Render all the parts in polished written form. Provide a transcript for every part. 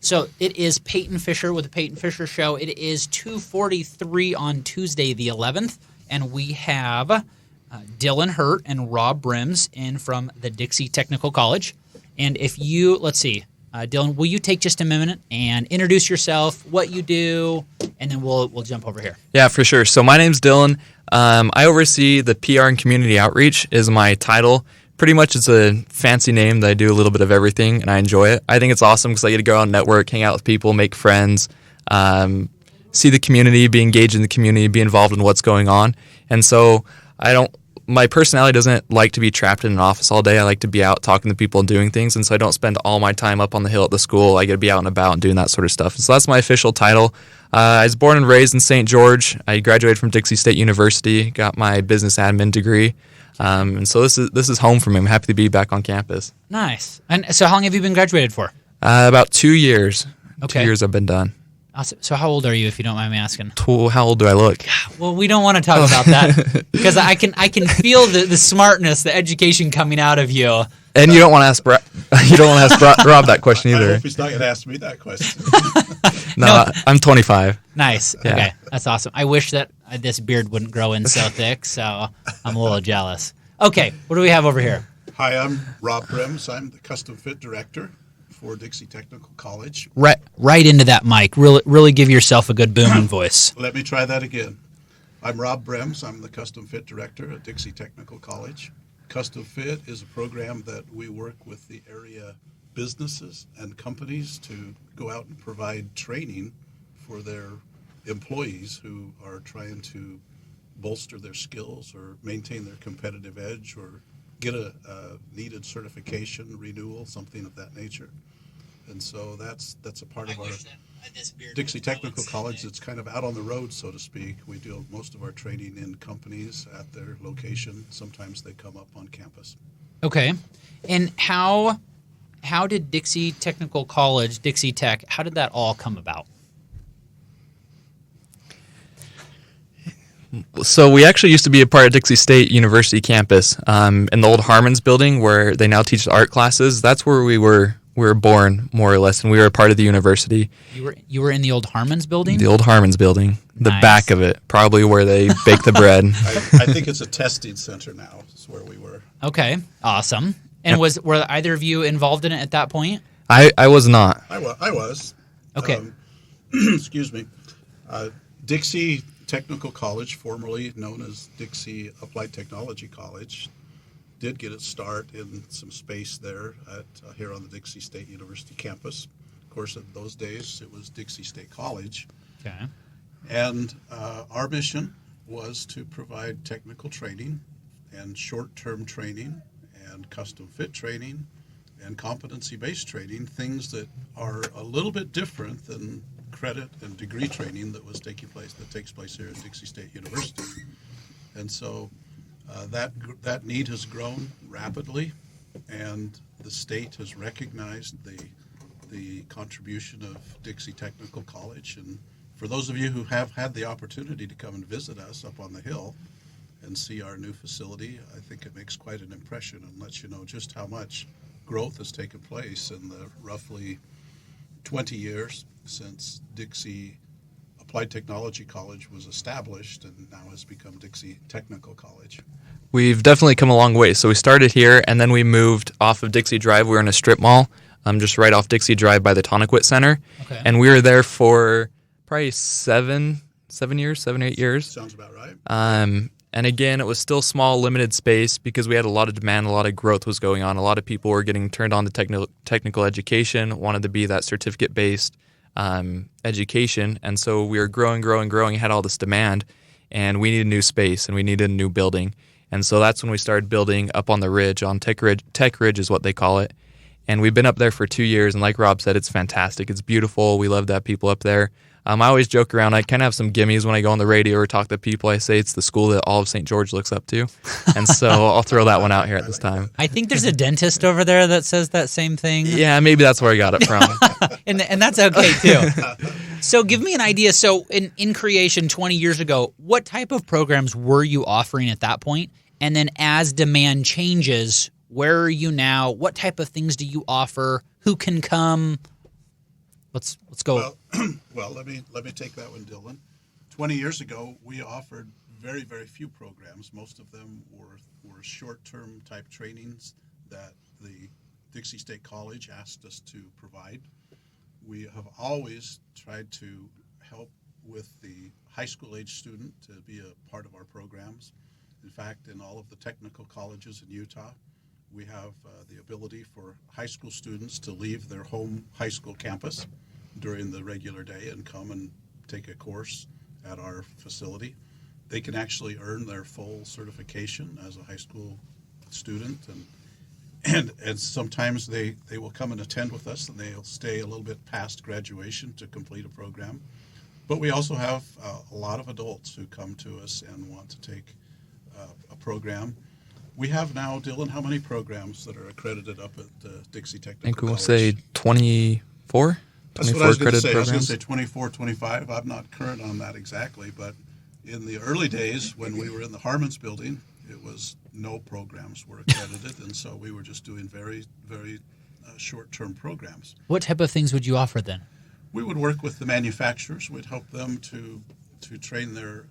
So it is Payton Fisher with the Payton Fisher Show. It is 2:43 on Tuesday the 11th, and we have Dillon, Hert, and Rob Brems in from the Dixie Technical College. And if you, let's see, Dillon, will you take just a minute and introduce yourself, what you do, and then we'll jump over here. Yeah, for sure. So my name's Dillon. I oversee the PR and community outreach is my title. Pretty much it's a fancy name that I do a little bit of everything, and I enjoy it. I think it's awesome because I get to go out and network, hang out with people, make friends, see the community, be engaged in the community, be involved in what's going on. And so my personality doesn't like to be trapped in an office all day. I like to be out talking to people and doing things, and so I don't spend all my time up on the hill at the school. I get to be out and about and doing that sort of stuff. And so that's my official title. I was born and raised in St. George. I graduated from Dixie State University, got my business admin degree. And so this is home for me. I'm happy to be back on campus. Nice. And so how long have you been graduated for? About 2 years. Okay. 2 years I've been done. Awesome. So how old are you, if you don't mind me asking? How old do I look? Well, we don't want to talk about that because I can feel the smartness, the education coming out of you. And you don't want to ask Rob that question either. I hope he's not going to ask me that question. No, I'm 25. Nice. Yeah. Okay, that's awesome. I wish that this beard wouldn't grow in so thick, so I'm a little jealous. Okay, what do we have over here? Hi, I'm Rob Brems. I'm the custom fit director for Dixie Technical College. Right into that mic. Really give yourself a good booming voice. Let me try that again. I'm Rob Brems. I'm the custom fit director at Dixie Technical College. Custom fit is a program that we work with the area businesses and companies to go out and provide training for their employees who are trying to bolster their skills or maintain their competitive edge or get a needed certification, renewal, something of that nature. And so that's a part of our Dixie Technical College that's kind of out on the road, so to speak. We do most of our training in companies at their location. Sometimes they come up on campus. Okay. And how did Dixie Technical College, Dixie Tech, how did that all come about? So we actually used to be a part of Dixie State University campus in the old Harmon's building where they now teach the art classes. That's where we were born, more or less, and we were a part of the university. You were in the old Harmon's building? The old Harmon's building. The Nice. back of it, probably where they bake the bread. I think it's a testing center now. Is where we were. Okay, awesome. And were either of you involved in it at that point? I was not. I was. Okay. Excuse me. Dixie Technical College, formerly known as Dixie Applied Technology College, did get its start in some space there here on the Dixie State University campus. Of course, in those days, it was Dixie State College. Okay. And our mission was to provide technical training and short-term training and custom fit training and competency-based training, things that are a little bit different than credit and degree training that takes place here at Dixie State University. And so that need has grown rapidly, and the state has recognized the contribution of Dixie Technical College. And for those of you who have had the opportunity to come and visit us up on the hill and see our new facility, I think it makes quite an impression and lets you know just how much growth has taken place in the roughly 20 years since Dixie Applied Technology College was established and now has become Dixie Technical College. We've definitely come a long way. So we started here, and then we moved off of Dixie Drive. We were in a strip mall, just right off Dixie Drive by the Toniquit Center. Okay. And we were there for probably 7 8 years. Sounds about right. And again, it was still small, limited space because we had a lot of demand, a lot of growth was going on. A lot of people were getting turned on to technical education, wanted to be that certificate-based education. And so we were growing, had all this demand, and we needed new space, and we needed a new building. And so that's when we started building up on the ridge, on Tech Ridge is what they call it. And we've been up there for 2 years, and like Rob said, it's fantastic. It's beautiful. We love to have people up there. I always joke around. I kind of have some gimmies when I go on the radio or talk to people. I say it's the school that all of St. George looks up to. And so I'll throw that one out here at this time. I think there's a dentist over there that says that same thing. Yeah, maybe that's where I got it from. and that's okay, too. So give me an idea. So in creation 20 years ago, what type of programs were you offering at that point? And then as demand changes, where are you now? What type of things do you offer? Who can come? Let's go. Well, well, let me take that one, Dillon. 20 years ago, we offered very, very few programs. Most of them were short-term type trainings that the Dixie State College asked us to provide. We have always tried to help with the high school age student to be a part of our programs. In fact, in all of the technical colleges in Utah, we have the ability for high school students to leave their home high school campus during the regular day and come and take a course at our facility. They can actually earn their full certification as a high school student, and sometimes they will come and attend with us, and they'll stay a little bit past graduation to complete a program. But we also have a lot of adults who come to us and want to take a program. We have now, Dillon, how many programs that are accredited up at Dixie Technical? I think we'll College? say 24. That's what I was going to accredited say. I was going to programs. say 24, 25. I'm not current on that exactly, but in the early days when we were in the Harmon's building, it was no programs were accredited, and so we were just doing very, very short-term programs. What type of things would you offer then? We would work with the manufacturers. We'd help them to train their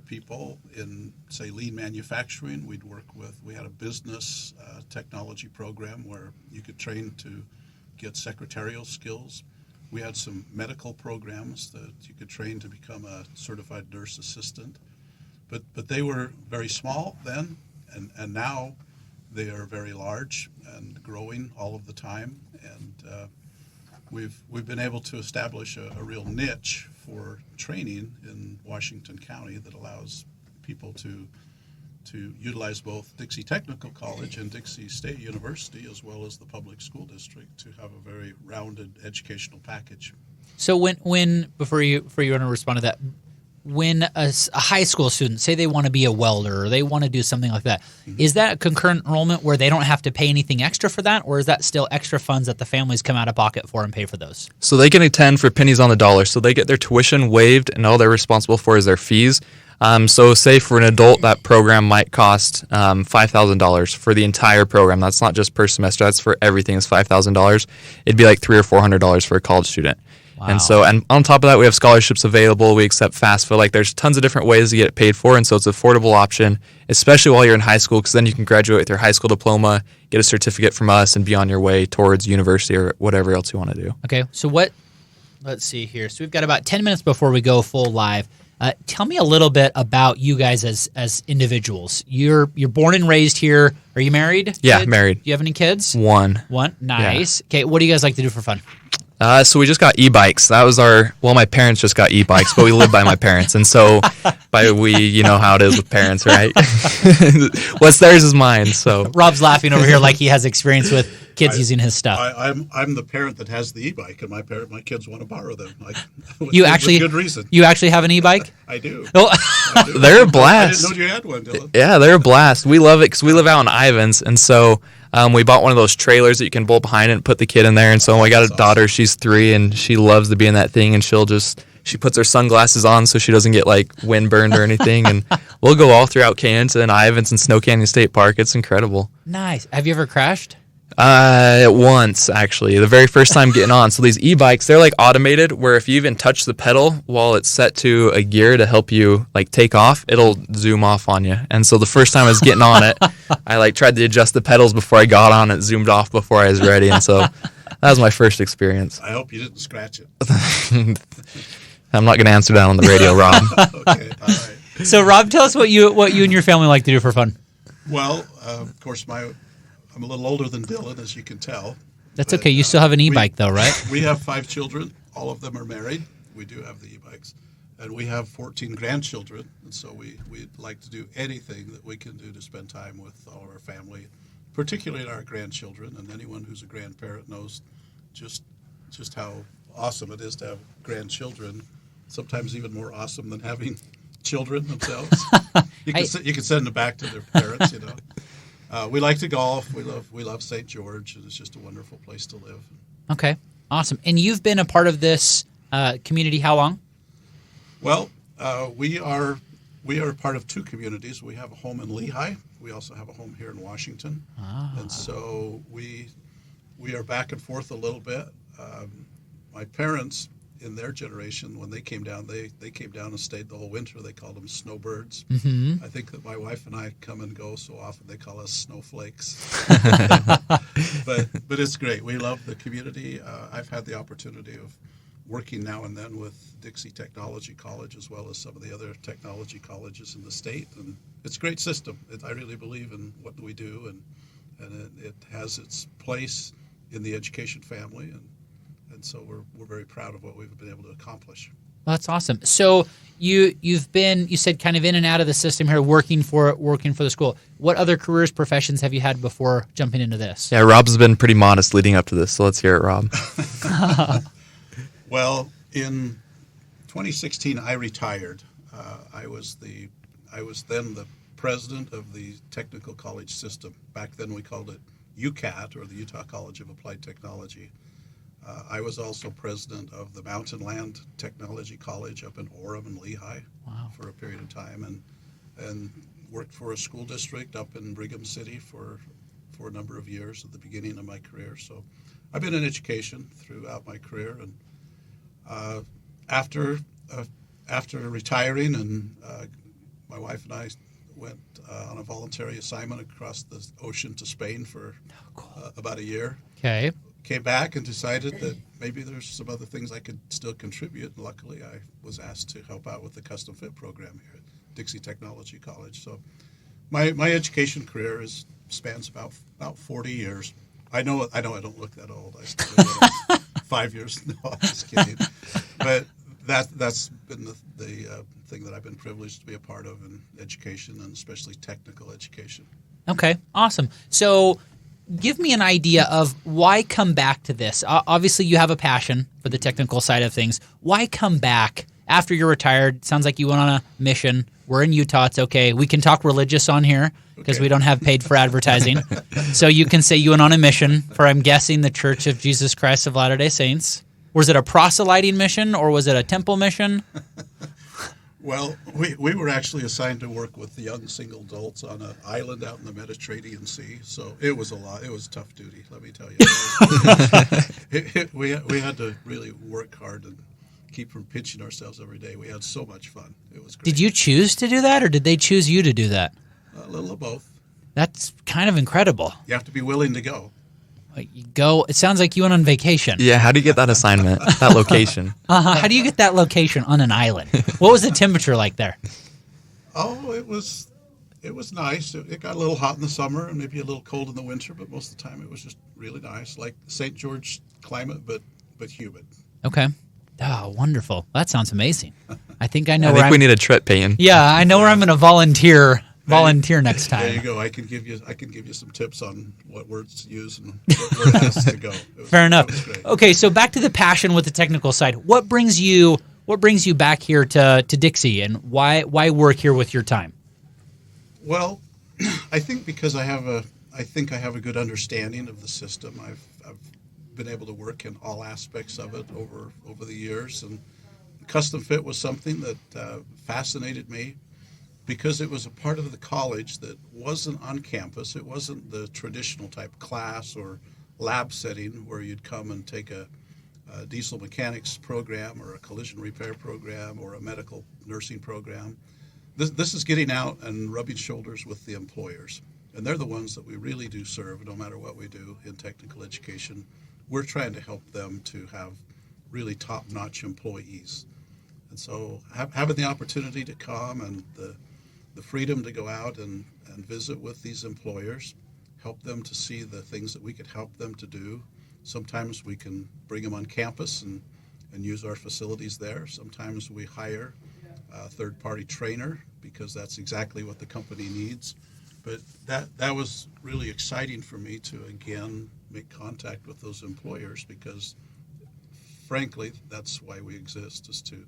people in, say, lean manufacturing. We had a business technology program where you could train to get secretarial skills. We had some medical programs that you could train to become a certified nurse assistant. But they were very small then, and now they are very large and growing all of the time. And we've been able to establish a real niche for training in Washington County that allows people to utilize both Dixie Technical College and Dixie State University, as well as the public school district, to have a very rounded educational package. So when before you want to respond to that, when a high school student, say they want to be a welder or they want to do something like that, is that a concurrent enrollment where they don't have to pay anything extra for that, or is that still extra funds that the families come out of pocket for and pay for those? So they can attend for pennies on the dollar. So they get their tuition waived, and all they're responsible for is their fees. So say for an adult, that program might cost $5,000 for the entire program. That's not just per semester. That's for everything. It's $5,000. It'd be like $300 or $400 for a college student. Wow. And on top of that, we have scholarships available. We accept FAFSA. Like there's tons of different ways to get it paid for, and so it's an affordable option, especially while you're in high school, because then you can graduate with your high school diploma, get a certificate from us, and be on your way towards university or whatever else you want to do. Okay, so let's see here. So we've got about 10 minutes before we go full live. Tell me a little bit about you guys as individuals. You're born and raised here. Are you married? Yeah, Kids? married. Do you have any kids? One. Nice. Yeah. Okay, what do you guys like to do for fun? So we just got e-bikes. That was my parents just got e-bikes, but we live by my parents. And so you know how it is with parents, right? What's theirs is mine. So Rob's laughing over here like he has experience with kids using his stuff. I'm the parent that has the e-bike, and my kids want to borrow them. With good reason. You actually have an e-bike? I do. Oh. I do. They're a blast. I didn't know you had one, Dillon. Yeah, they're a blast. We love it because we live out in Ivins, and so we bought one of those trailers that you can bolt behind it and put the kid in there. And so I got a daughter, she's 3, and she loves to be in that thing, and she puts her sunglasses on so she doesn't get like windburned or anything. And we'll go all throughout Kayenta and Ivins and Snow Canyon State Park. It's incredible. Nice. Have you ever crashed? Once, actually, the very first time getting on. So these e-bikes, they're like automated, where if you even touch the pedal while it's set to a gear to help you like take off, it'll zoom off on you. And so the first time I was getting on it, I like tried to adjust the pedals before I got on it, zoomed off before I was ready. And so that was my first experience. I hope you didn't scratch it. I'm not going to answer that on the radio, Rob. Okay, all right. So Rob, tell us what you and your family like to do for fun. Well, of course, I'm a little older than Dillon, as you can tell. That's okay. You still have an e-bike, though, right? We have 5 children. All of them are married. We do have the e-bikes. And we have 14 grandchildren. And so we'd like to do anything that we can do to spend time with all of our family, particularly our grandchildren. And anyone who's a grandparent knows just how awesome it is to have grandchildren, sometimes even more awesome than having children themselves. You can send them back to their parents, you know. We like to golf. We love St. George, and it's just a wonderful place to live. Okay, awesome. And you've been a part of this community how long? Well, we are part of 2 communities. We have a home in Lehigh. We also have a home here in Washington, and so we are back and forth a little bit. my parents, in their generation, when they came down, they came down and stayed the whole winter. They called them snowbirds. Mm-hmm. I think that my wife and I come and go so often they call us snowflakes. but it's great. We love the community. I've had the opportunity of working now and then with Dixie Technology College as well as some of the other technology colleges in the state, and it's a great system. I really believe in what we do, and it has its place in the education family, and so we're very proud of what we've been able to accomplish. Well, that's awesome. So you've been, you said, kind of in and out of the system here, working for the school. What other careers, professions have you had before jumping into this? Yeah, Rob's been pretty modest leading up to this, so let's hear it, Rob. Well, in 2016, I retired. I was then the president of the technical college system. Back then, we called it UCAT, or the Utah College of Applied Technology. I was also president of the Mountain Land Technology College up in Orem and Lehigh. Wow. For a period of time, and worked for a school district up in Brigham City for a number of years at the beginning of my career. So I've been in education throughout my career, and after retiring, and my wife and I went on a voluntary assignment across the ocean to Spain for about a year. Okay. Came back and decided that maybe there's some other things I could still contribute. And luckily, I was asked to help out with the custom fit program here at Dixie Technology College. So my education career spans about 40 years. I know I don't look that old. I started when I was 5 years. No, I'm just kidding. But that's been the thing that I've been privileged to be a part of in education, and especially technical education. Okay, awesome. So give me an idea of why come back to this. Obviously, you have a passion for the technical side of things. Why come back after you're retired? Sounds like you went on a mission. We're in Utah. It's okay. We can talk religious on here because we don't have paid for advertising. So you can say you went on a mission for, I'm guessing, the Church of Jesus Christ of Latter-day Saints. Was it a proselyting mission or was it a temple mission? Well, we were actually assigned to work with the young single adults on an island out in the Mediterranean Sea. So it was a lot. It was tough duty, let me tell you. We had to really work hard and keep from pinching ourselves every day. We had so much fun. It was great. Did you choose to do that, or did they choose you to do that? A little of both. That's kind of incredible. You have to be willing to go. You go. It sounds like you went on vacation. Yeah, how do you get that assignment, that location? How do you get that location on an island? What was the temperature like there? Oh, it was nice. It got a little hot in the summer and maybe a little cold in the winter, but most of the time it was just really nice, like St. George climate, but humid. Okay. Oh, wonderful. That sounds amazing. I think I know. I think we need a trip, Payton. Yeah, I know where I'm going to volunteer next time. There you go. I can give you some tips on what words to use and where it has to go. Fair enough. Okay, so back to the passion with the technical side. What brings you back here to Dixie, and why work here with your time? Well, I think because I have a good understanding of the system. I've been able to work in all aspects of it over the years, and custom fit was something that fascinated me, because it was a part of the college that wasn't on campus. It wasn't the traditional type class or lab setting where you'd come and take a diesel mechanics program or a collision repair program or a medical nursing program. This is getting out and rubbing shoulders with the employers. And they're the ones that we really do serve no matter what we do in technical education. We're trying to help them to have really top-notch employees. And so having the opportunity to come and the freedom to go out and visit with these employers, help them to see the things that we could help them to do. Sometimes we can bring them on campus and use our facilities there. Sometimes we hire a third-party trainer because that's exactly what the company needs. But that was really exciting for me to, again, make contact with those employers, because, frankly, that's why we exist, is to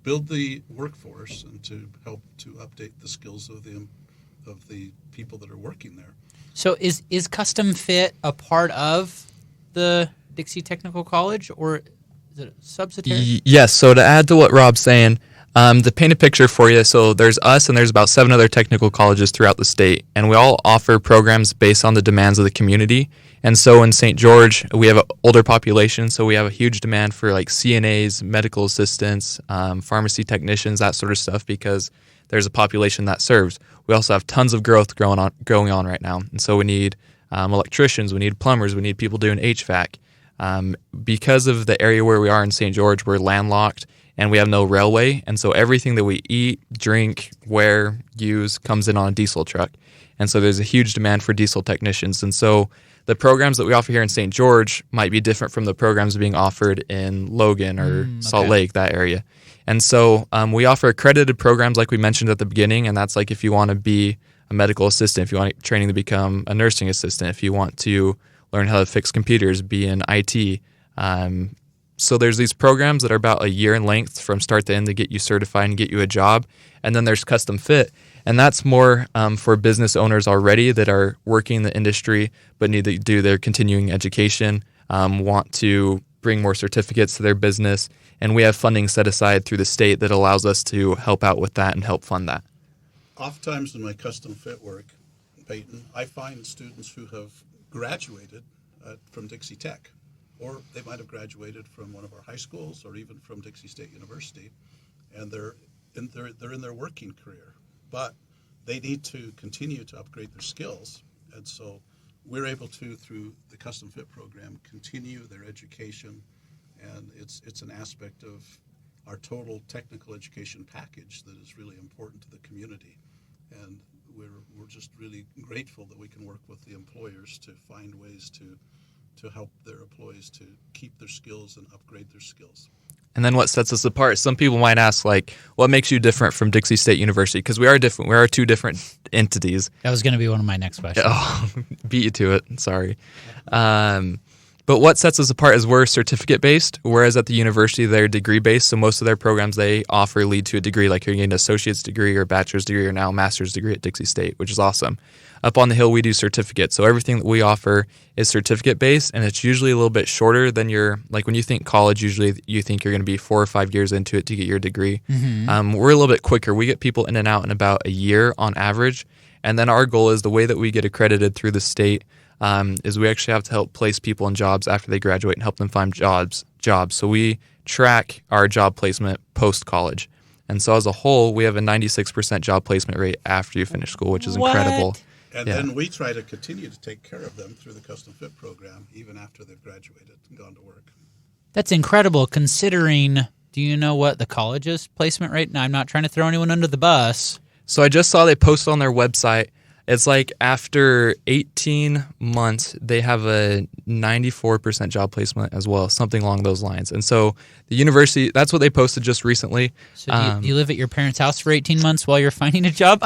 build the workforce and to help to update the skills of the people that are working there. So is custom fit a part of the Dixie Technical College, or is it a subsidiary? Yes. So to add to what Rob's saying, to paint a picture for you, so there's us and there's about 7 other technical colleges throughout the state, and we all offer programs based on the demands of the community. And so in St. George, we have an older population, so we have a huge demand for like CNAs, medical assistants, pharmacy technicians, that sort of stuff, because there's a population that serves. We also have tons of growth going on right now, and so we need electricians, we need plumbers, we need people doing HVAC. Because of the area where we are in St. George, we're landlocked and we have no railway, and so everything that we eat, drink, wear, use comes in on a diesel truck. And so there's a huge demand for diesel technicians. And so the programs that we offer here in St. George might be different from the programs being offered in Logan or Salt Lake, that area. And so we offer accredited programs like we mentioned at the beginning, and that's like if you want to be a medical assistant, if you want training to become a nursing assistant, if you want to learn how to fix computers, be in IT. So there's these programs that are about a year in length from start to end to get you certified and get you a job. And then there's custom fit. And that's more for business owners already that are working in the industry but need to do their continuing education, want to bring more certificates to their business. And we have funding set aside through the state that allows us to help out with that and help fund that. Oftentimes in my custom fit work, Payton, I find students who have graduated from Dixie Tech, or they might have graduated from one of our high schools or even from Dixie State University, and they're in their working career. But they need to continue to upgrade their skills, and so we're able to, through the Custom Fit program, continue their education, and it's an aspect of our total technical education package that is really important to the community. And we're just really grateful that we can work with the employers to find ways to help their employees to keep their skills and upgrade their skills. And then what sets us apart? Some people might ask, like, what makes you different from Dixie State University? Because we are different. We are two different entities. That was going to be one of my next questions. Oh, beat you to it. Sorry. But what sets us apart is we're certificate-based, whereas at the university, they're degree-based. So most of their programs they offer lead to a degree, like you're getting an associate's degree or bachelor's degree or now a master's degree at Dixie State, which is awesome. Up on the hill, we do certificates. So everything that we offer is certificate-based, and it's usually a little bit shorter than like when you think college, usually you think you're going to be 4 or 5 years into it to get your degree. Mm-hmm. We're a little bit quicker. We get people in and out in about a year on average. And then our goal is the way that we get accredited through the state is we actually have to help place people in jobs after they graduate and help them find jobs. So we track our job placement post-college. And so as a whole, we have a 96% job placement rate after you finish school, which is incredible. And then we try to continue to take care of them through the Custom Fit program, even after they've graduated and gone to work. That's incredible considering, do you know what the college's placement rate? Now, I'm not trying to throw anyone under the bus. So I just saw they posted on their website. It's like after 18 months, they have a 94% job placement as well, something along those lines. And so the university, that's what they posted just recently. So do you live at your parents' house for 18 months while you're finding a job?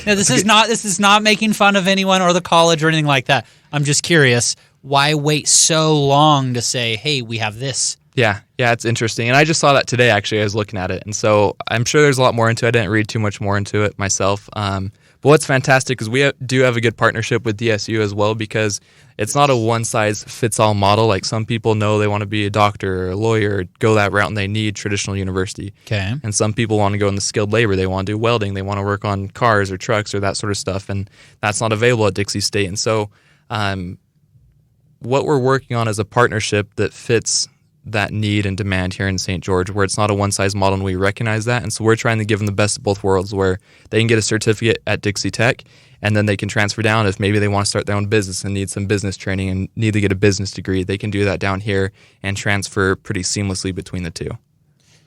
No, this is not making fun of anyone or the college or anything like that. I'm just curious, why wait so long to say, hey, we have this? Yeah, it's interesting. And I just saw that today, actually. I was looking at it. And so I'm sure there's a lot more into it. I didn't read too much more into it myself. But what's fantastic is we do have a good partnership with DSU as well, because it's not a one-size-fits-all model. Like some people know they want to be a doctor or a lawyer, or go that route, and they need traditional university. Okay. And some people want to go into skilled labor. They want to do welding. They want to work on cars or trucks or that sort of stuff, and that's not available at Dixie State. And so what we're working on is a partnership that fits that need and demand here in St. George, where it's not a one-size model, and we recognize that. And so we're trying to give them the best of both worlds, where they can get a certificate at Dixie Tech, and then they can transfer down if maybe they want to start their own business and need some business training and need to get a business degree. They can do that down here and transfer pretty seamlessly between the two.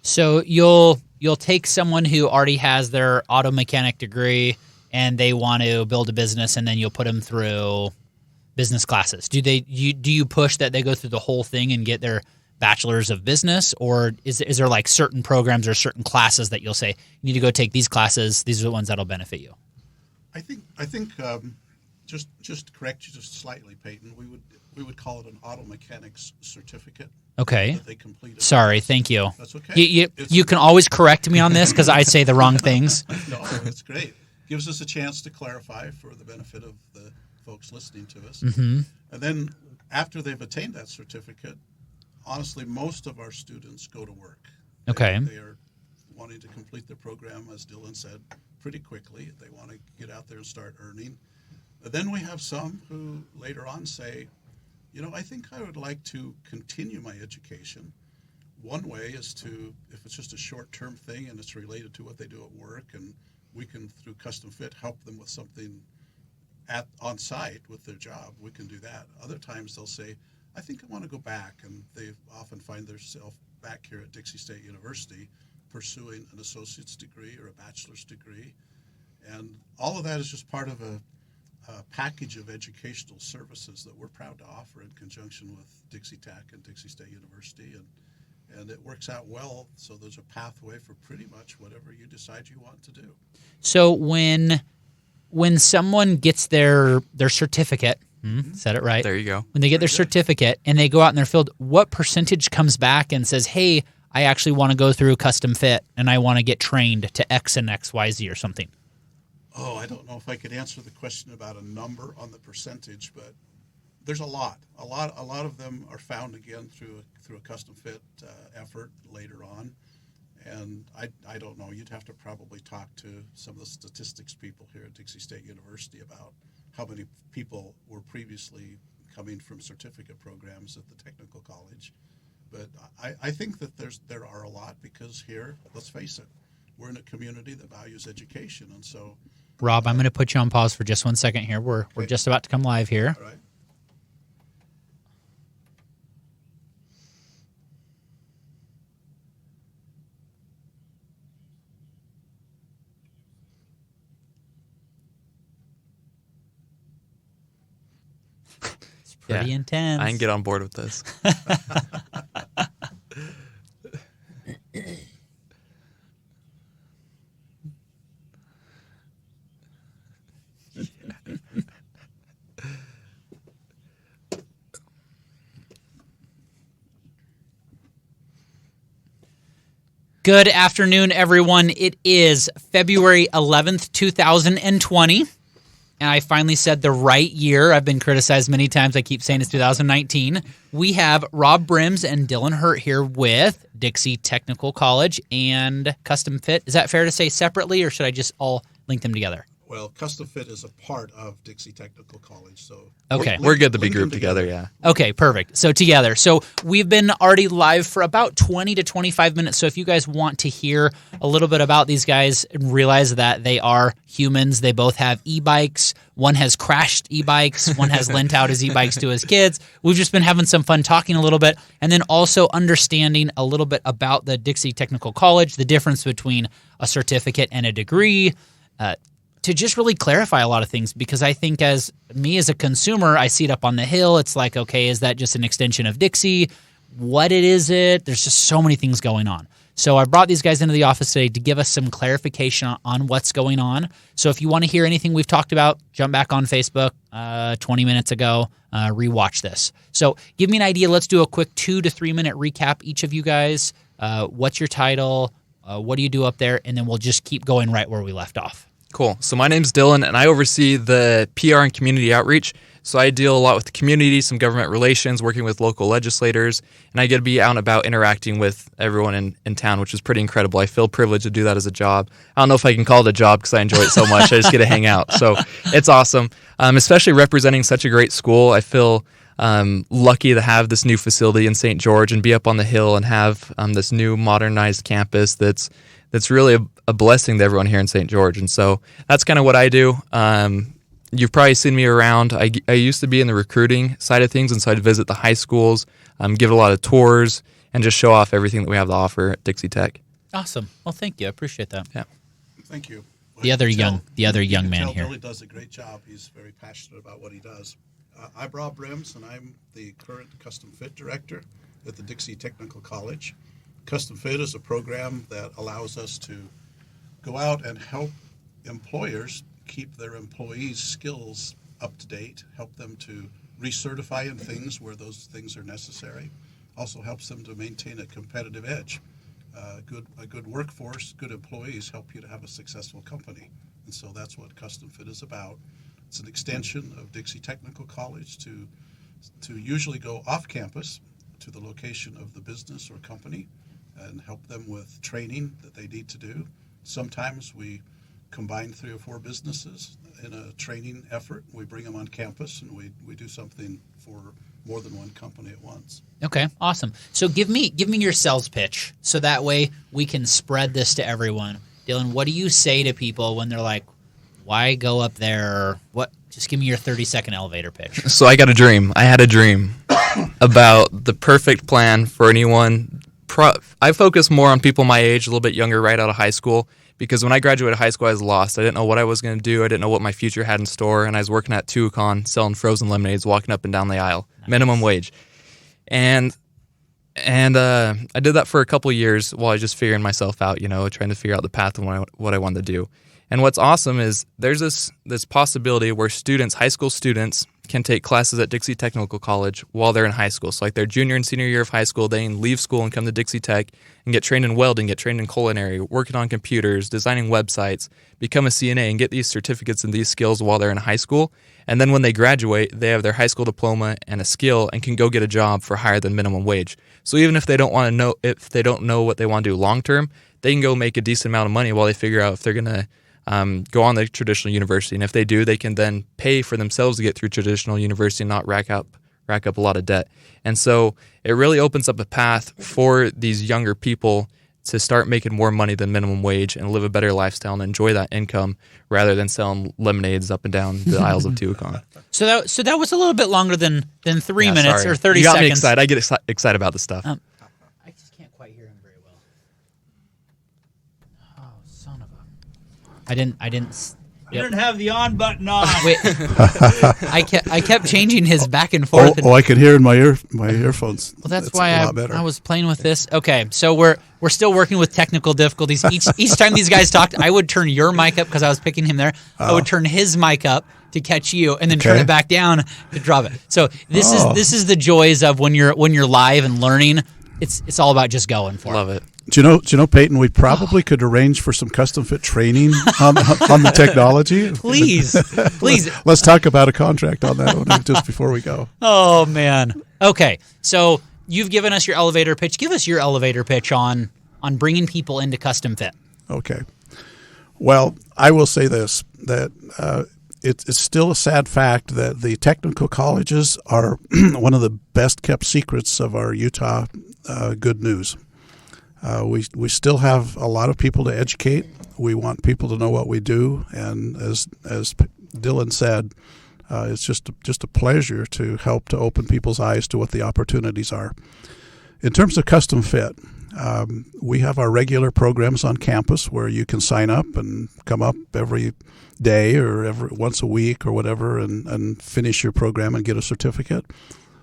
So you'll take someone who already has their auto mechanic degree and they want to build a business, and then you'll put them through business classes. Do you push that they go through the whole thing and get their bachelor's of business, or is there like certain programs or certain classes that you'll say you need to go take these classes? These are the ones that'll benefit you. I think just to correct you just slightly, Payton, we would call it an auto mechanics certificate. Okay. That they completed. Sorry, thank you. That's okay. You can always correct me on this because I say the wrong things. No, it's great. Gives us a chance to clarify for the benefit of the folks listening to us. Mm-hmm. And then after they've attained that certificate, honestly, most of our students go to work. They are wanting to complete their program, as Dillon said, pretty quickly. They want to get out there and start earning. But then we have some who later on say, I think I would like to continue my education. One way is to, if it's just a short-term thing and it's related to what they do at work, and we can, through Custom Fit, help them with something on site with their job, we can do that. Other times they'll say, I think I want to go back, and they often find themselves back here at Dixie State University pursuing an associate's degree or a bachelor's degree. And all of that is just part of a package of educational services that we're proud to offer in conjunction with Dixie Tech and Dixie State University, and it works out well. So there's a pathway for pretty much whatever you decide you want to do. So when someone gets their certificate, said it right. There you go. When they get their certificate and they go out in their field, what percentage comes back and says, hey, I actually want to go through Custom Fit and I want to get trained to X and XYZ or something? Oh, I don't know if I could answer the question about a number on the percentage, but there's a lot. A lot of them are found again through a Custom Fit effort later on. And I don't know. You'd have to probably talk to some of the statistics people here at Dixie State University about how many people were previously coming from certificate programs at the technical college. But I think that there are a lot, because here, let's face it, we're in a community that values education. And so, Rob, I'm going to put you on pause for just 1 second here. We're just about to come live here. All right. It's pretty intense. I can get on board with this. Good afternoon, everyone. It is February 11th, 2020, and I finally said the right year. I've been criticized many times. I keep saying it's 2019. We have Rob Brems and Dillon Hert here with Dixie Technical College and Custom Fit. Is that fair to say separately, or should I just all link them together? Well, Custom Fit is a part of Dixie Technical College, so okay, we're good to be grouped together. Yeah. Okay, perfect. So together. So we've been already live for about 20 to 25 minutes. So if you guys want to hear a little bit about these guys and realize that they are humans, they both have e-bikes. One has crashed e-bikes. One has lent out his e-bikes to his kids. We've just been having some fun talking a little bit, and then also understanding a little bit about the Dixie Technical College, the difference between a certificate and a degree, to just really clarify a lot of things, because I think as a consumer, I see it up on the hill. It's like, okay, is that just an extension of Dixie? What is it? There's just so many things going on. So I brought these guys into the office today to give us some clarification on what's going on. So if you want to hear anything we've talked about, jump back on Facebook 20 minutes ago, rewatch this. So give me an idea. Let's do a quick 2 to 3 minute recap, each of you guys. What's your title? What do you do up there? And then we'll just keep going right where we left off. Cool. So my name's Dillon, and I oversee the PR and community outreach. So I deal a lot with the community, some government relations, working with local legislators, and I get to be out and about interacting with everyone in town, which is pretty incredible. I feel privileged to do that as a job. I don't know if I can call it a job because I enjoy it so much. I just get to hang out. So it's awesome, especially representing such a great school. I feel lucky to have this new facility in St. George and be up on the hill and have this new modernized campus that's really a blessing to everyone here in St. George. And so that's kind of what I do. You've probably seen me around. I used to be in the recruiting side of things, and so I'd visit the high schools, give a lot of tours, and just show off everything that we have to offer at Dixie Tech. Awesome. Well, thank you. I appreciate that. Yeah. Thank you. Well, The other young man here. Billy does a great job. He's very passionate about what he does. I'm Rob Brems, and I'm the current Custom Fit Director at the Dixie Technical College. Custom Fit is a program that allows us to go out and help employers keep their employees' skills up to date, help them to recertify in things where those things are necessary, also helps them to maintain a competitive edge. A good workforce, good employees help you to have a successful company. And so that's what Custom Fit is about. It's an extension of Dixie Technical College to usually go off campus to the location of the business or company and help them with training that they need to do. Sometimes we combine 3 or 4 businesses in a training effort. We bring them on campus, and we do something for more than one company at once. Okay, awesome. So give me your sales pitch, so that way we can spread this to everyone. Dillon, what do you say to people when they're like, "Why go up there?" What? Just give me your 30-second elevator pitch. So I got a dream. I had a dream about the perfect plan for anyone. I focus more on people my age, a little bit younger, right out of high school, because when I graduated high school, I was lost. I didn't know what I was going to do. I didn't know what my future had in store, and I was working at Tuacahn selling frozen lemonades, walking up and down the aisle, minimum wage. And I did that for a couple of years while I was just figuring myself out, trying to figure out the path of what I wanted to do. And what's awesome is there's this possibility where high school students, can take classes at Dixie Technical College while they're in high school. So like their junior and senior year of high school, they can leave school and come to Dixie Tech and get trained in welding, get trained in culinary, working on computers, designing websites, become a CNA, and get these certificates and these skills while they're in high school. And then when they graduate, they have their high school diploma and a skill and can go get a job for higher than minimum wage. So even if they don't know what they want to do long term, they can go make a decent amount of money while they figure out if they're going to go on the traditional university. And if they do, they can then pay for themselves to get through traditional university and not rack up a lot of debt. And so it really opens up a path for these younger people to start making more money than minimum wage and live a better lifestyle and enjoy that income rather than selling lemonades up and down the aisles of Tuacahn. So that was a little bit longer than 3 minutes sorry. or 30 you got seconds. Me excited. I get excited about this stuff. I just can't quite hear him very well. Oh, son of a... I didn't. You didn't have the on button on. Wait, I kept changing his back and forth. I could hear in my earphones. Well, that's why I was playing with this. Okay, so we're still working with technical difficulties. Each time these guys talked, I would turn your mic up because I was picking him there. I would turn his mic up to catch you, and then turn it back down to drop it. So this is the joys of when you're live and learning. It's all about just going for it. Love it. Do you know, Payton, we probably could arrange for some custom fit training on the technology. Please. Let's talk about a contract on that one just before we go. Oh, man. Okay, so you've given us your elevator pitch. Give us your elevator pitch on bringing people into custom fit. Okay. Well, I will say this, that it's still a sad fact that the technical colleges are one of the best kept secrets of our Utah good news. We still have a lot of people to educate. We want people to know what we do, and as Dillon said, it's just a pleasure to help to open people's eyes to what the opportunities are. In terms of custom fit, we have our regular programs on campus where you can sign up and come up every day or once a week or whatever and finish your program and get a certificate.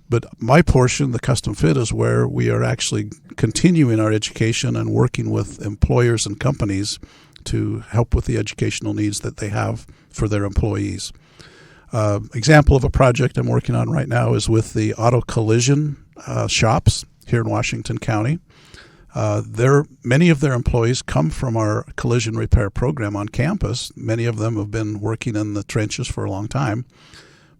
But my portion, the custom fit, is where we are actually continuing our education and working with employers and companies to help with the educational needs that they have for their employees. Example of a project I'm working on right now is with the auto collision shops here in Washington County. Many of their employees come from our collision repair program on campus. Many of them have been working in the trenches for a long time.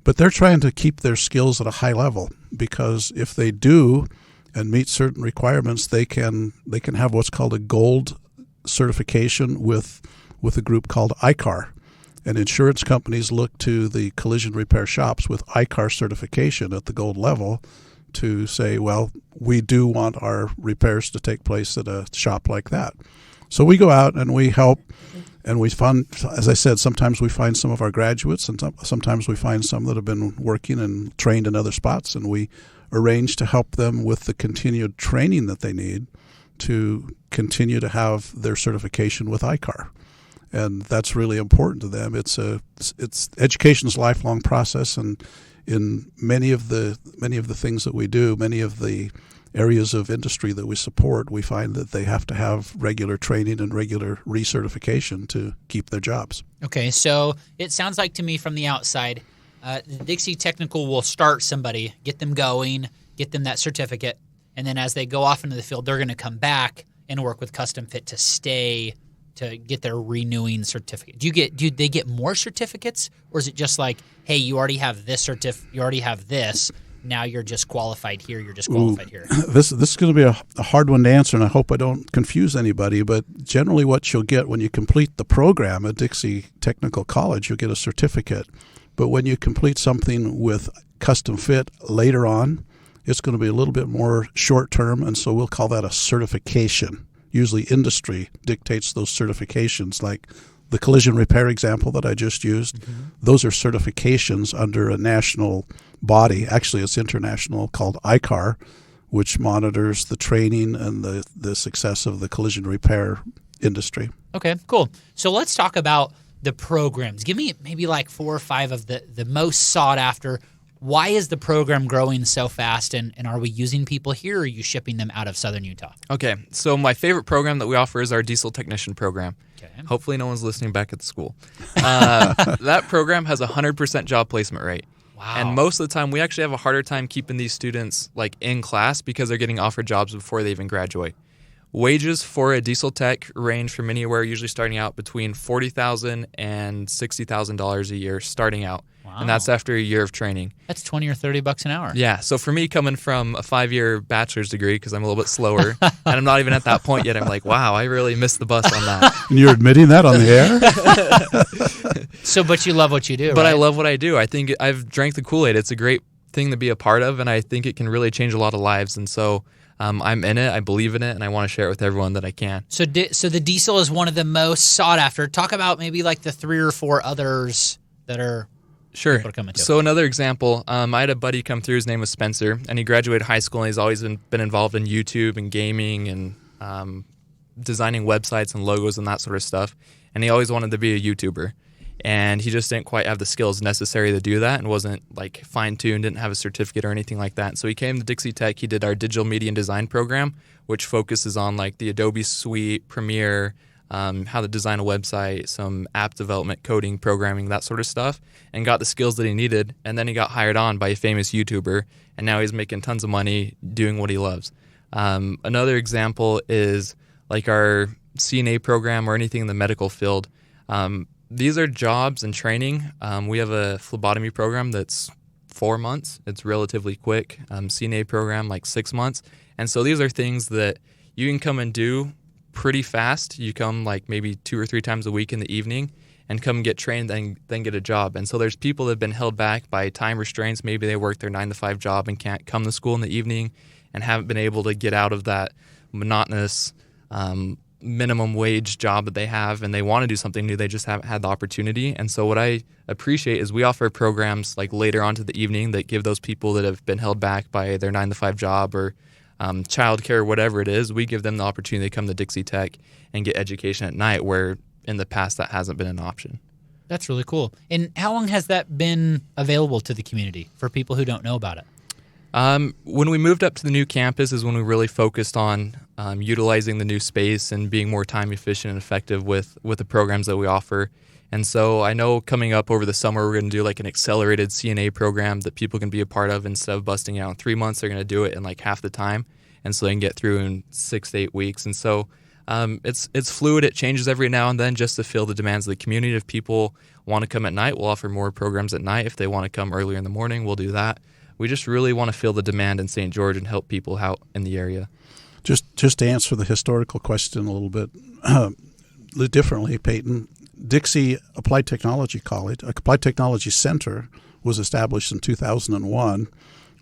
But they're trying to keep their skills at a high level, because if they do and meet certain requirements, they can have what's called a gold certification with a group called ICAR. And insurance companies look to the collision repair shops with ICAR certification at the gold level to say, well, we do want our repairs to take place at a shop like that. So we go out and we help. And we find, as I said, sometimes we find some of our graduates, and sometimes we find some that have been working and trained in other spots, and we arrange to help them with the continued training that they need to continue to have their certification with ICAR. And that's really important to them. It's education's a lifelong process, and in many of the things that we do, many of the areas of industry that we support, we find that they have to have regular training and regular recertification to keep their jobs. Okay, so it sounds like to me from the outside, Dixie Technical will start somebody, get them going, get them that certificate, and then as they go off into the field, they're going to come back and work with Custom Fit to stay to get their renewing certificate. Do they get more certificates, or is it just like, hey, you already have this you already have this, now you're just qualified here, you're just qualified here? This is going to be a hard one to answer, and I hope I don't confuse anybody, but generally what you'll get when you complete the program at Dixie Technical College, you'll get a certificate. But when you complete something with custom fit later on, it's going to be a little bit more short term, and so we'll call that a certification. Usually industry dictates those certifications, like the collision repair example that I just used. Those are certifications under a national body. Actually, it's international, called ICAR, which monitors the training and the success of the collision repair industry. Okay, cool. So let's talk about the programs. Give me maybe like 4 or 5 of the most sought after. Why is the program growing so fast, and are we using people here, or are you shipping them out of Southern Utah? Okay, so my favorite program that we offer is our diesel technician program. Okay. Hopefully no one's listening back at the school. That program has a 100% job placement rate. Wow. And most of the time, we actually have a harder time keeping these students like in class because they're getting offered jobs before they even graduate. Wages for a diesel tech range from anywhere, usually starting out between $40,000 and $60,000 a year starting out. Wow. And that's after a year of training. That's $20 or $30 an hour. Yeah. So for me, coming from a 5-year bachelor's degree, because I'm a little bit slower, and I'm not even at that point yet, I'm like, wow, I really missed the bus on that. And you're admitting that on the air? So, but you love what you do, But right? I love what I do. I think I've drank the Kool-Aid. It's a great thing to be a part of, and I think it can really change a lot of lives. And so I'm in it, I believe in it, and I want to share it with everyone that I can. So the diesel is one of the most sought after. Talk about maybe like the 3 or 4 others that are Sure. people are coming to. So another example, I had a buddy come through. His name was Spencer, and he graduated high school, and he's always been involved in YouTube and gaming and designing websites and logos and that sort of stuff. And he always wanted to be a YouTuber. And he just didn't quite have the skills necessary to do that and wasn't like fine-tuned, didn't have a certificate or anything like that. So he came to Dixie Tech. He did our digital media and design program, which focuses on like the Adobe Suite, Premiere, how to design a website, some app development, coding, programming, that sort of stuff, and got the skills that he needed. And then he got hired on by a famous YouTuber, and now he's making tons of money doing what he loves. Another example is like our CNA program or anything in the medical field. These are jobs and training. We have a phlebotomy program that's 4 months. It's relatively quick. CNA program like 6 months. And so these are things that you can come and do pretty fast. You come like maybe 2 or 3 times a week in the evening and come and get trained and then get a job. And so there's people that have been held back by time restraints. Maybe they work their 9-to-5 job and can't come to school in the evening and haven't been able to get out of that monotonous minimum wage job that they have, and they want to do something new. They just haven't had the opportunity. And so what I appreciate is we offer programs like later on to the evening that give those people that have been held back by their 9-to-5 job or childcare or whatever it is, we give them the opportunity to come to Dixie Tech and get education at night, where in the past that hasn't been an option. That's really cool. And how long has that been available to the community for people who don't know about it? When we moved up to the new campus is when we really focused on utilizing the new space and being more time efficient and effective with the programs that we offer. And so I know coming up over the summer, we're going to do like an accelerated CNA program that people can be a part of. Instead of busting out in 3 months, they're going to do it in like half the time. And so they can get through in 6 to 8 weeks. And so it's fluid. It changes every now and then just to fill the demands of the community. If people want to come at night, we'll offer more programs at night. If they want to come earlier in the morning, we'll do that. We just really want to fill the demand in St. George and help people out in the area. Just to answer the historical question a little bit differently, Payton, Dixie Applied Technology College, Applied Technology Center, was established in 2001.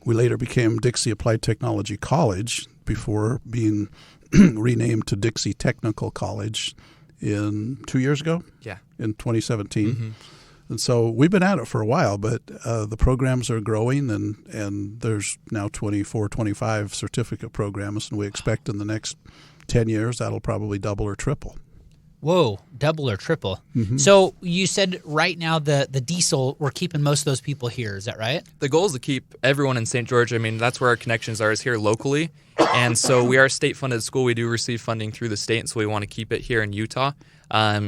We later became Dixie Applied Technology College before being renamed to Dixie Technical College in 2 years ago. Yeah. In 2017. Mm-hmm. And so we've been at it for a while, but the programs are growing, and there's now 24, 25 certificate programs, and we expect in the next 10 years that'll probably double or triple. Whoa, double or triple. Mm-hmm. So you said right now the diesel, we're keeping most of those people here. Is that right? The goal is to keep everyone in St. George. I mean, that's where our connections are, is here locally. And so we are a state-funded school. We do receive funding through the state, and so we want to keep it here in Utah.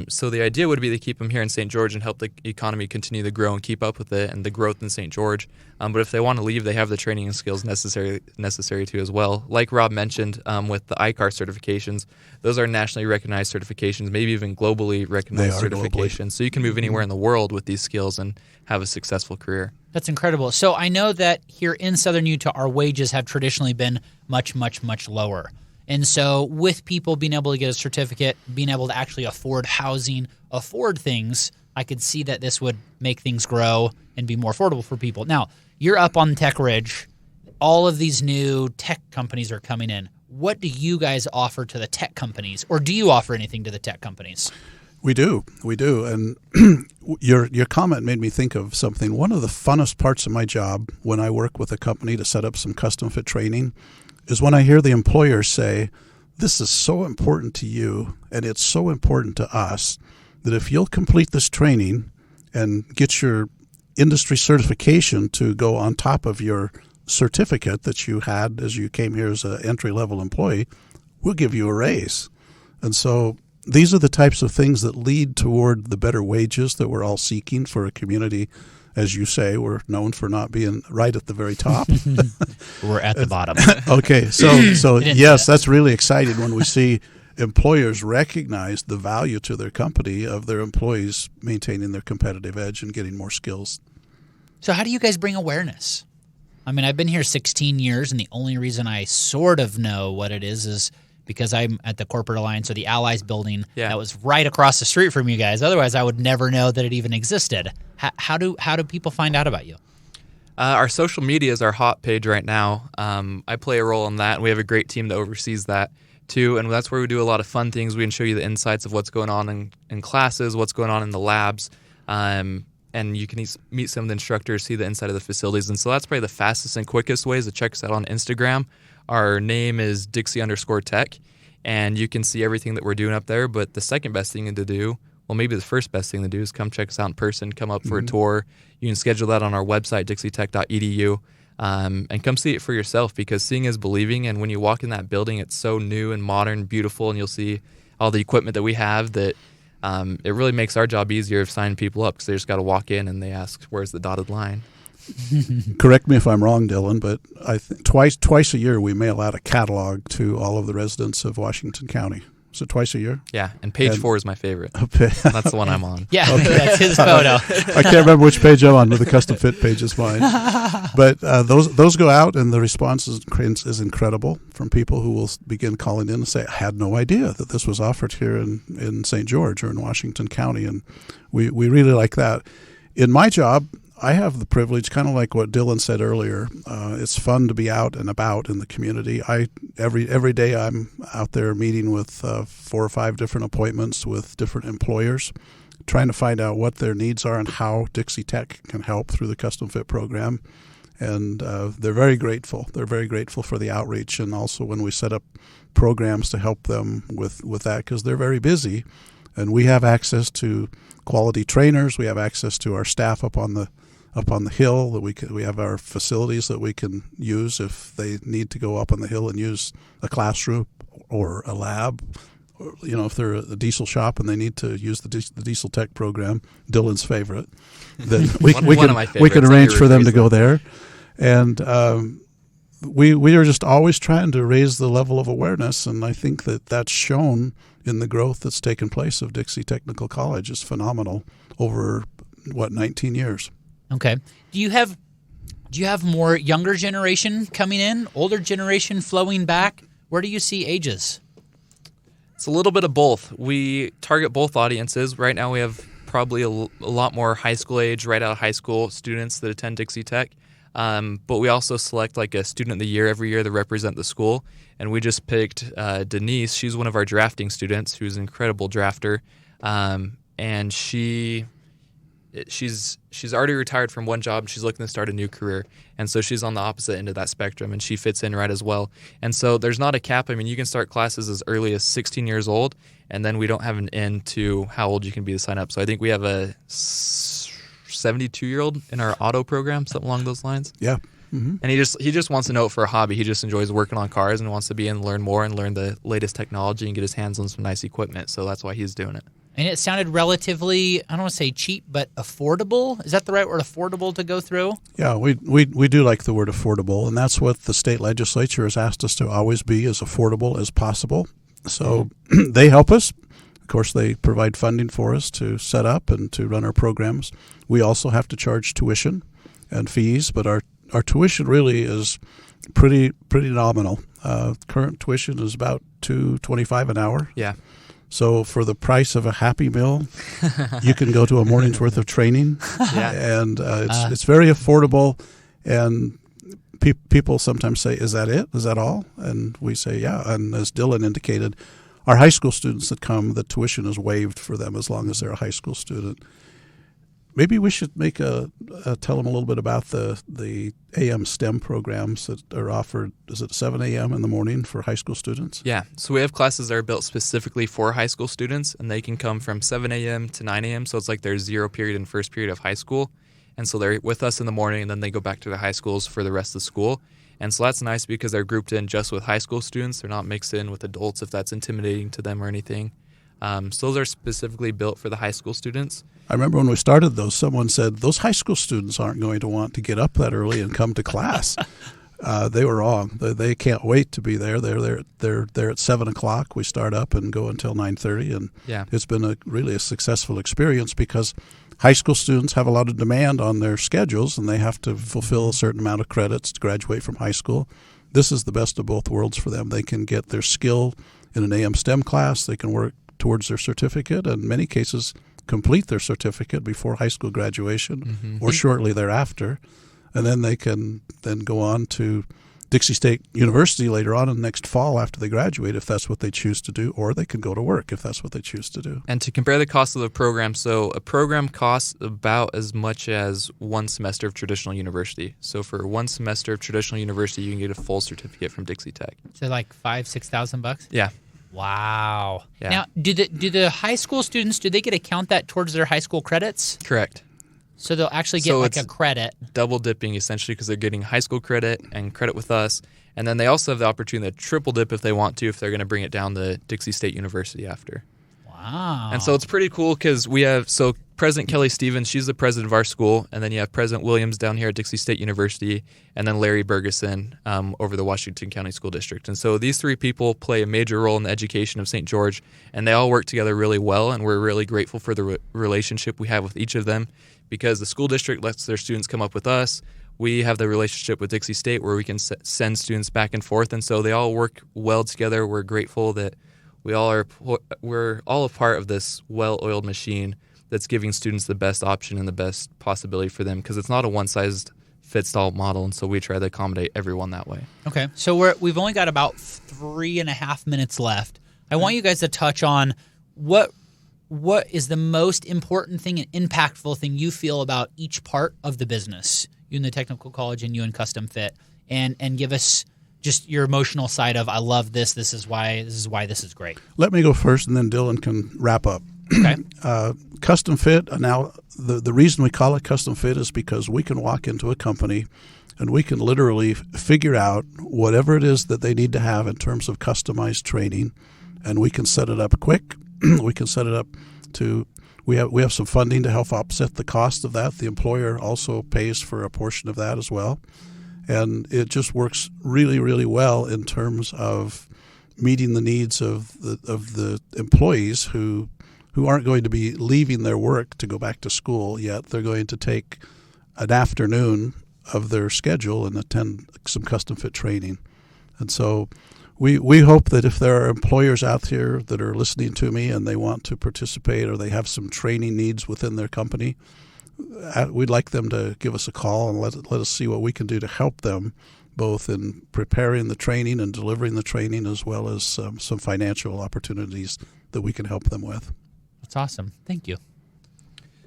So the idea would be to keep them here in St. George and help the economy continue to grow and keep up with it and the growth in St. George. But if they want to leave, they have the training and skills necessary to as well. Like Rob mentioned, with the ICAR certifications, those are nationally recognized certifications, maybe even globally recognized certifications. Globally. So you can move anywhere in the world with these skills and have a successful career. That's incredible. So I know that here in Southern Utah, our wages have traditionally been much, much, much lower. And so with people being able to get a certificate, being able to actually afford housing, afford things, I could see that this would make things grow and be more affordable for people. Now, you're up on Tech Ridge. All of these new tech companies are coming in. What do you guys offer to the tech companies, or do you offer anything to the tech companies? We do. And your comment made me think of something. One of the funnest parts of my job when I work with a company to set up some custom fit training is when I hear the employers say, this is so important to you and it's so important to us that if you'll complete this training and get your industry certification to go on top of your certificate that you had as you came here as an entry-level employee, we'll give you a raise. And so these are the types of things that lead toward the better wages that we're all seeking for a community. As you say, we're known for not being right at the very top. We're at the bottom. Okay, so yes, that's really exciting when we see employers recognize the value to their company of their employees maintaining their competitive edge and getting more skills. So how do you guys bring awareness? I mean, I've been here 16 years, and the only reason I sort of know what it is because I'm at the Corporate Alliance or the Allies building that was right across the street from you guys. Otherwise, I would never know that it even existed. How do people find out about you? Our social media is our hot page right now. I play a role in that, and we have a great team that oversees that too. And that's where we do a lot of fun things. We can show you the insights of what's going on in classes, what's going on in the labs, and you can meet some of the instructors, see the inside of the facilities. And so that's probably the fastest and quickest ways to check us out on Instagram. Our name is Dixie_Tech, and you can see everything that we're doing up there. But the second best thing to do, well, maybe the first best thing to do is come check us out in person, come up for a tour. You can schedule that on our website, dixietech.edu, and come see it for yourself, because seeing is believing. And when you walk in that building, it's so new and modern, beautiful, and you'll see all the equipment that we have that it really makes our job easier of signing people up, because they just got to walk in and they ask, where's the dotted line? Correct me if I'm wrong, Dillon, but I think twice a year we mail out a catalog to all of the residents of Washington County. Is it twice a year? Yeah, and page 4 is my favorite. That's the one I'm on. Yeah, that's his photo. I can't remember which page I'm on, but the custom fit page is mine. But those go out, and the response is incredible from people who will begin calling in and say, I had no idea that this was offered here in St. George or in Washington County, and we really like that. In my job, I have the privilege, kind of like what Dillon said earlier. It's fun to be out and about in the community. Every day I'm out there meeting with 4 or 5 different appointments with different employers, trying to find out what their needs are and how Dixie Tech can help through the Custom Fit program. And they're very grateful. They're very grateful for the outreach, and also when we set up programs to help them with that, because they're very busy. And we have access to quality trainers. We have access to our staff up on the hill, that we have our facilities that we can use if they need to go up on the hill and use a classroom or a lab, or, if they're a diesel shop and they need to use the diesel tech program, Dillon's favorite, then we can arrange for them to go there. And we are just always trying to raise the level of awareness, and I think that's shown in the growth that's taken place of Dixie Technical College. Is phenomenal over 19 years. Okay. Do you have more younger generation coming in, older generation flowing back? Where do you see ages? It's a little bit of both. We target both audiences. Right now we have probably a lot more high school age, right out of high school students that attend Dixie Tech. But we also select like a student of the year every year to represent the school. And we just picked Denise. She's one of our drafting students, who's an incredible drafter. And she's already retired from one job, and she's looking to start a new career. And so she's on the opposite end of that spectrum, and she fits in right as well. And so there's not a cap. I mean, you can start classes as early as 16 years old, and then we don't have an end to how old you can be to sign up. So I think we have a 72-year-old in our auto program, something along those lines. Yeah. Mm-hmm. And he just wants to know it for a hobby. He just enjoys working on cars and wants to be in and learn more and learn the latest technology and get his hands on some nice equipment. So that's why he's doing it. And it sounded relatively, I don't want to say cheap, but affordable. Is that the right word, affordable, to go through? Yeah, we do like the word affordable, and that's what the state legislature has asked us to always be, as affordable as possible. So they help us. Of course, they provide funding for us to set up and to run our programs. We also have to charge tuition, and fees, but our tuition really is pretty nominal. Current tuition is about $2.25 an hour. Yeah. So for the price of a Happy Meal, you can go to a morning's worth of training, and it's very affordable. And people sometimes say, "Is that it? Is that all?" And we say, "Yeah." And as Dillon indicated, our high school students that come, the tuition is waived for them as long as they're a high school student. Maybe we should tell them a little bit about the AM STEM programs that are offered. Is it 7 a.m. in the morning for high school students? Yeah. So we have classes that are built specifically for high school students, and they can come from 7 a.m. to 9 a.m. So it's like their 0 period and first period of high school. And so they're with us in the morning, and then they go back to the high schools for the rest of the school. And so that's nice because they're grouped in just with high school students. They're not mixed in with adults if that's intimidating to them or anything. So those are specifically built for the high school students. I remember when we started those, someone said, those high school students aren't going to want to get up that early and come to class. They were wrong. They can't wait to be there. They're there at 7 o'clock. We start up and go until 9:30, and it's been really a successful experience because high school students have a lot of demand on their schedules, and they have to fulfill a certain amount of credits to graduate from high school. This is the best of both worlds for them. They can get their skill in an AM STEM class. They can work towards their certificate, and in many cases complete their certificate before high school graduation or shortly thereafter. And then they can then go on to Dixie State University later on in next fall after they graduate if that's what they choose to do, or they can go to work if that's what they choose to do. And to compare the cost of the program, so a program costs about as much as 1 semester of traditional university. So for 1 semester of traditional university, you can get a full certificate from Dixie Tech. So like $5,000-$6,000? Yeah. Wow. Yeah. Now, do the high school students, do they get to count that towards their high school credits? Correct. So they'll actually get like a credit. Double dipping essentially because they're getting high school credit and credit with us. And then they also have the opportunity to triple dip if they want to, if they're going to bring it down to Dixie State University after. Wow. And so it's pretty cool because we have, so President Kelly Stevens, she's the president of our school. And then you have President Williams down here at Dixie State University. And then Larry Bergeson over the Washington County School District. And so these three people play a major role in the education of St. George. And they all work together really well. And we're really grateful for the relationship we have with each of them. Because the school district lets their students come up with us. We have the relationship with Dixie State where we can send students back and forth. And so they all work well together. We're grateful that we're all a part of this well-oiled machine that's giving students the best option and the best possibility for them because it's not a one-size-fits-all model. And so we try to accommodate everyone that way. Okay. So we've only got about 3.5 minutes left. I want you guys to touch on what is the most important thing and impactful thing you feel about each part of the business, you in the technical college and you in custom fit, and give us just your emotional side of, I love this. This is why this is great. Let me go first, and then Dillon can wrap up. Okay. Custom fit. Now, the reason we call it custom fit is because we can walk into a company and we can literally figure out whatever it is that they need to have in terms of customized training, and we can set it up quick. We can set it up to we have some funding to help offset the cost of that. The employer also pays for a portion of that as well. And it just works really, really well in terms of meeting the needs of the employees who aren't going to be leaving their work to go back to school yet. They're going to take an afternoon of their schedule and attend some custom fit training. And so we hope that if there are employers out here that are listening to me and they want to participate or they have some training needs within their company, we'd like them to give us a call and let us see what we can do to help them both in preparing the training and delivering the training as well as some financial opportunities that we can help them with. That's awesome. Thank you.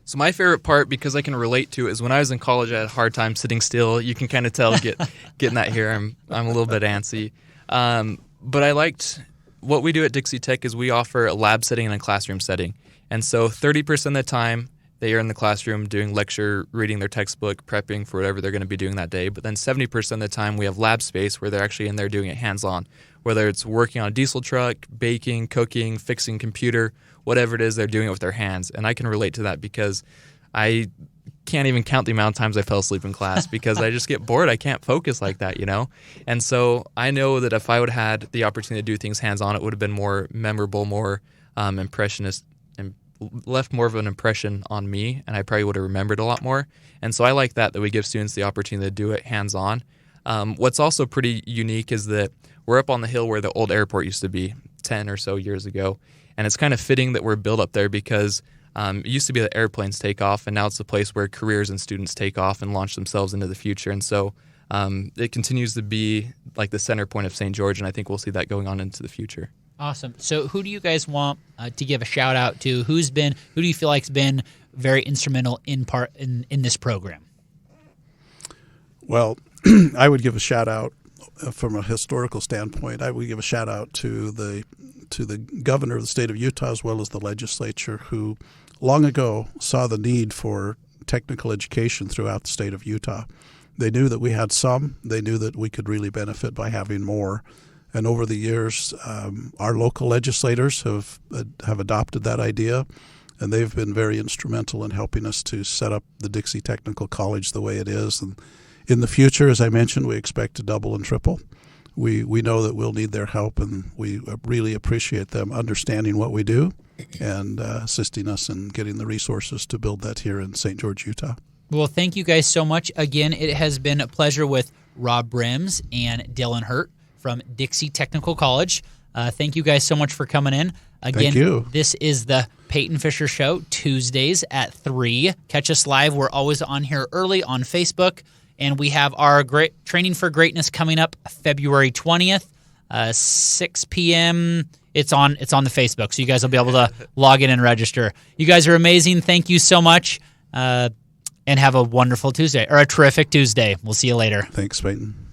So my favorite part, because I can relate to it, is when I was in college, I had a hard time sitting still. You can kind of tell getting that here. I'm a little bit antsy. But I liked what we do at Dixie Tech is we offer a lab setting and a classroom setting. And so 30% of the time they are in the classroom doing lecture, reading their textbook, prepping for whatever they're going to be doing that day. But then 70% of the time we have lab space where they're actually in there doing it hands-on, whether it's working on a diesel truck, baking, cooking, fixing computer, whatever it is, they're doing it with their hands. And I can relate to that because I can't even count the amount of times I fell asleep in class because I just get bored. I can't focus like that, And so I know that if I would have had the opportunity to do things hands-on, it would have been more memorable, more impressionist left more of an impression on me, and I probably would have remembered a lot more. And so I like that we give students the opportunity to do it hands-on. What's also pretty unique is that we're up on the hill where the old airport used to be 10 or so years ago, and it's kind of fitting that we're built up there because it used to be that airplanes take off, and now it's the place where careers and students take off and launch themselves into the future. And so it continues to be like the center point of St. George, and I think we'll see that going on into the future. Awesome. So who do you guys want to give a shout out to? Who do you feel like's been very instrumental in this program? Well, I would give a shout out from a historical standpoint. I would give a shout out to the governor of the state of Utah as well as the legislature, who long ago saw the need for technical education throughout the state of Utah. They knew that we had some. They knew that we could really benefit by having more. And over the years, our local legislators have adopted that idea, and they've been very instrumental in helping us to set up the Dixie Technical College the way it is. And in the future, as I mentioned, we expect to double and triple. We know that we'll need their help, and we really appreciate them understanding what we do and assisting us in getting the resources to build that here in St. George, Utah. Well, thank you guys so much. Again, it has been a pleasure with Rob Brems and Dillon Hert from Dixie Technical College. Thank you guys so much for coming in. Again, Thank you. This is the Payton Fisher Show, Tuesdays at 3. Catch us live. We're always on here early on Facebook. And we have our great Training for Greatness coming up February 20th, 6 p.m. It's on the Facebook, so you guys will be able to log in and register. You guys are amazing. Thank you so much, and have a wonderful Tuesday, or a terrific Tuesday. We'll see you later. Thanks, Payton.